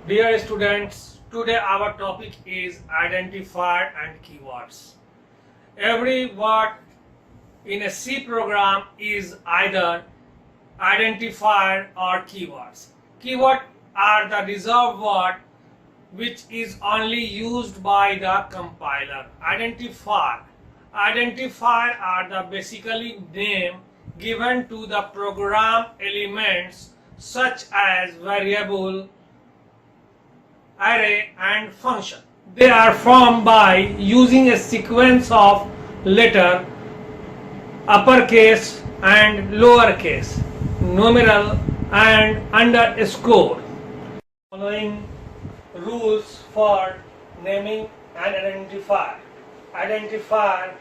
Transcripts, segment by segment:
Dear students, today our topic is identifier and keywords. Every word in a C program is either identifier or keywords. Keywords are the reserved word which is only used by the compiler. Identifier are the basically name given to the program elements such as variable, array and function. They are formed by using a sequence of letter uppercase and lowercase, numeral and underscore. Following rules for naming an identifier. Identifier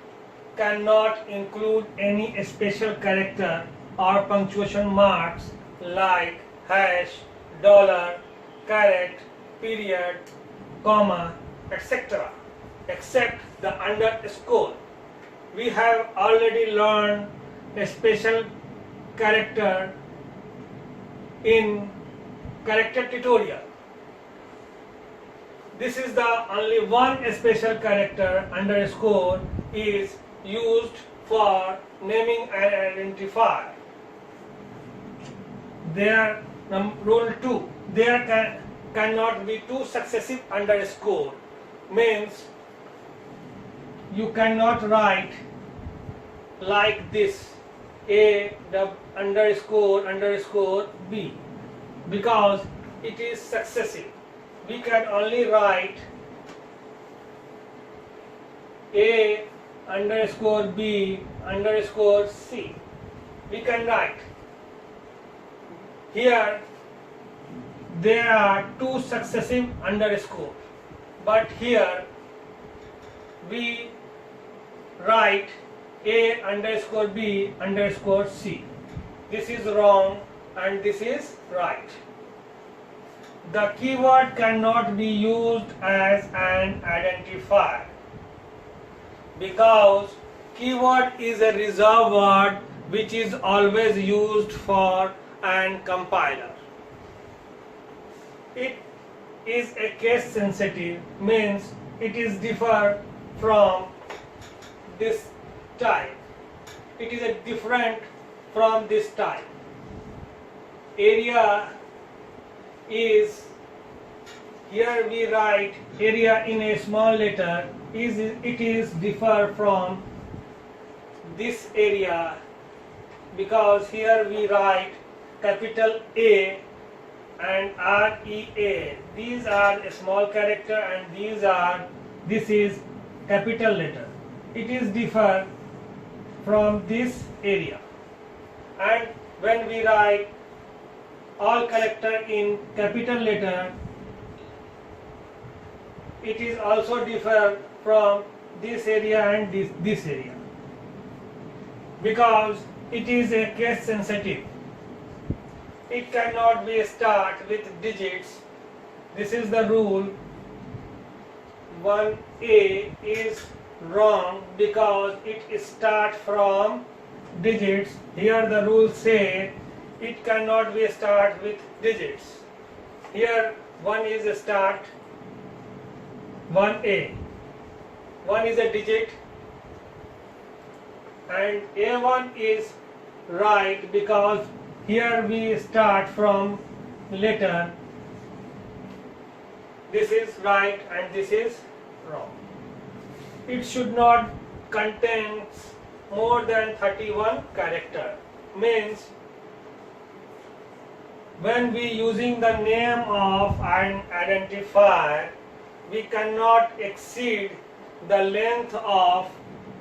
cannot include any special character or punctuation marks like hash, dollar, caret, period, comma, etc. except the underscore. We have already learned a special character in character tutorial. This is the only one special character underscore is used for naming an identifier. There, rule 2, there cannot be two successive underscore, means you cannot write like this a underscore b because it is successive. We can only write a underscore b underscore c. We can write here there are two successive underscore, but here we write a underscore b underscore c. This is wrong and this is right. The keyword cannot be used as an identifier because keyword is a reserved word which is always used for an compiler. It is a case sensitive, means it is different from this type. It is a different from this type. Area is, here we write area in a small letter, it is differ from this area because here we write capital A and REA. These are a small character and this is capital letter. It is differ from this area. And when we write all character in capital letter, it is also differ from this area and this area because it is a case sensitive. It cannot be start with digits. This is the rule. 1A is wrong because it start from digits. Here the rules say it cannot be start with digits. Here 1 is a start, 1A. 1 is a digit and A1 is right because here we start from letter. This is right and this is wrong. It should not contain more than 31 character, means when we using the name of an identifier, we cannot exceed the length of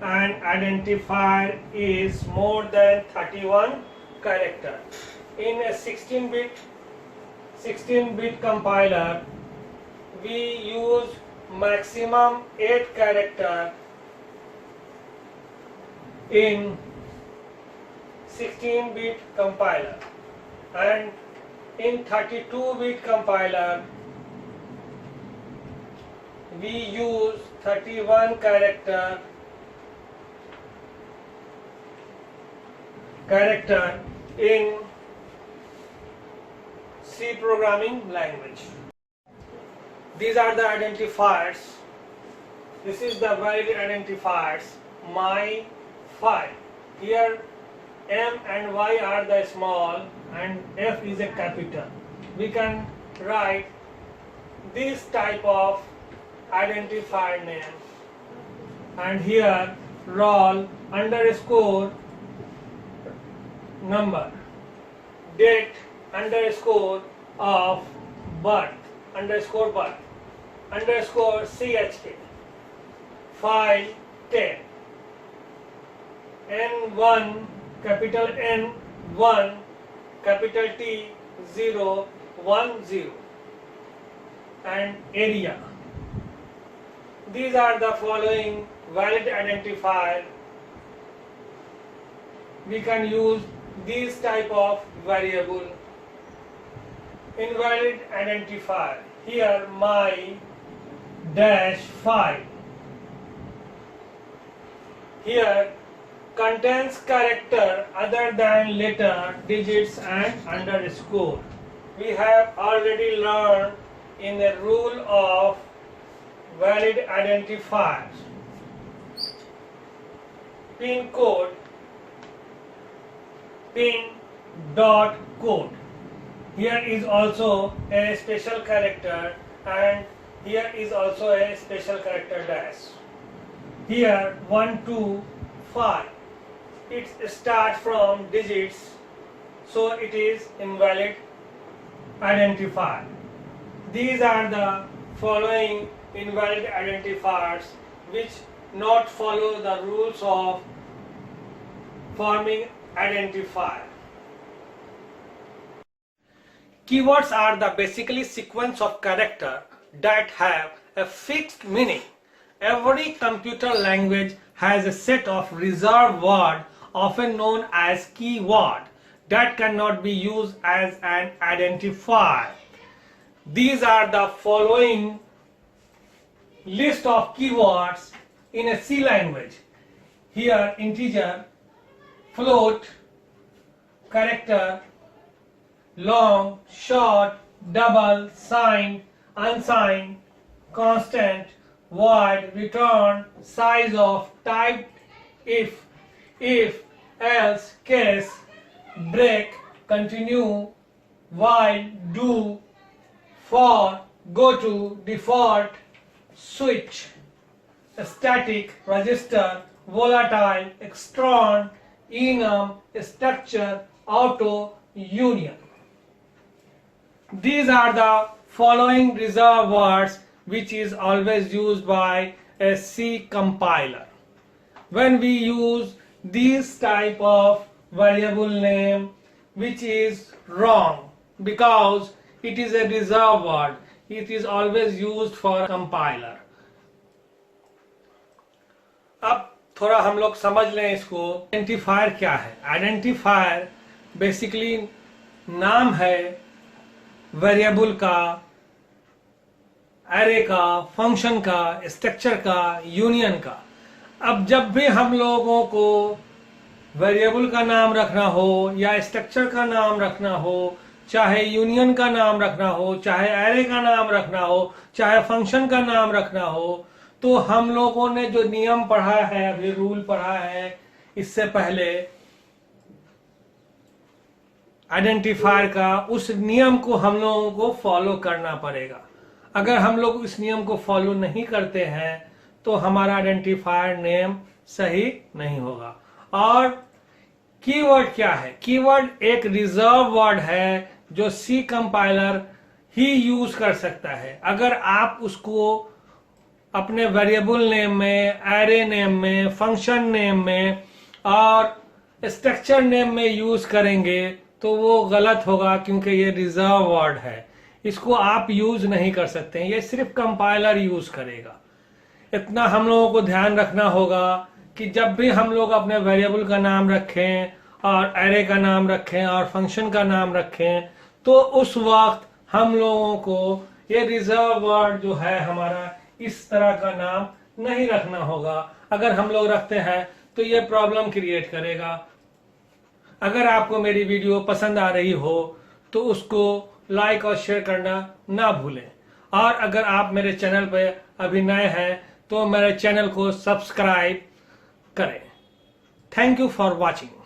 an identifier is more than 31 character. In a 16-bit compiler, we use maximum 8 character in 16-bit compiler, and in 32-bit compiler we use 31 character in C programming language. These are the identifiers. This is the valid identifiers. My phi. Here M and Y are the small and F is a capital. We can write this type of identifier name, and here roll underscore number, date underscore of birth underscore CHK, file 10, N1 capital N1 capital T 0 1 0, and area. These are the following valid identifier. We can use these type of variable. Invalid identifier. Here my dash phi. Here contains character other than letter, digits and underscore. We have already learned in the rule of valid identifiers. Pin code, pin dot code. Here is also a special character, and here is also a special character dash. Here 1 2 5. It starts from digits, so it is invalid identifier. These are the following invalid identifiers which not follow the rules of forming identifier. Keywords are the basically sequence of character that have a fixed meaning. Every computer language has a set of reserved word, often known as keyword, that cannot be used as an identifier. These are the following list of keywords in a C language. Here integer, float, character, long, short, double, signed, unsigned, constant, void, return, size of, type, if, else, case, break, continue, while, do, for, go to, default, switch, static, register, volatile, extron, enum, structure, auto, union. These are the following reserved words which is always used by a C compiler. When we use these type of variable name, which is wrong because it is a reserved word, it is always used for compiler. अब थोड़ा हम लोग समझ लें इसको। Identifier क्या है? Identifier basically नाम है वेरिएबल का, एरे का, फंक्शन का, स्ट्रक्चर का, यूनियन का। अब जब भी हम लोगों को वेरिएबल का नाम रखना हो या स्ट्रक्चर का नाम रखना हो, चाहे यूनियन का नाम रखना हो, चाहे एरे का नाम रखना हो, चाहे फंक्शन का नाम रखना हो, तो हम लोगों ने जो नियम पढ़ा है, अभी रूल पढ़ा है इससे पहले आइडेंटिफायर का, उस नियम को हम लोगों को फॉलो करना पड़ेगा। अगर हम लोग इस नियम को फॉलो नहीं करते हैं तो हमारा आइडेंटिफायर नेम सही नहीं होगा। और कीवर्ड क्या है? कीवर्ड एक रिजर्व वर्ड है जो सी कंपाइलर ही यूज कर सकता है। अगर आप उसको अपने वेरिएबल नेम में, एरे नेम में, फंक्शन नेम में और स्ट्रक्चर नेम में यूज करेंगे तो वो गलत होगा, क्योंकि ये रिजर्व वर्ड है, इसको आप यूज नहीं कर सकते हैं, ये सिर्फ कंपाइलर यूज करेगा। इतना हम लोगों को ध्यान रखना होगा कि जब भी हम लोग अपने वेरिएबल का नाम रखें और एरे का नाम रखें और फंक्शन का नाम रखें तो उस वक्त हम लोगों को ये रिजर्व वर्ड जो है हमारा, इस तरह का नाम नहीं रखना होगा। अगर हम लोग रखते हैं तो ये प्रॉब्लम क्रिएट करेगा। अगर आपको मेरी वीडियो पसंद आ रही हो तो उसको लाइक और शेयर करना ना भूलें। और अगर आप मेरे चैनल पर अभी नए हैं तो मेरे चैनल को सब्सक्राइब करें। Thank you for watching.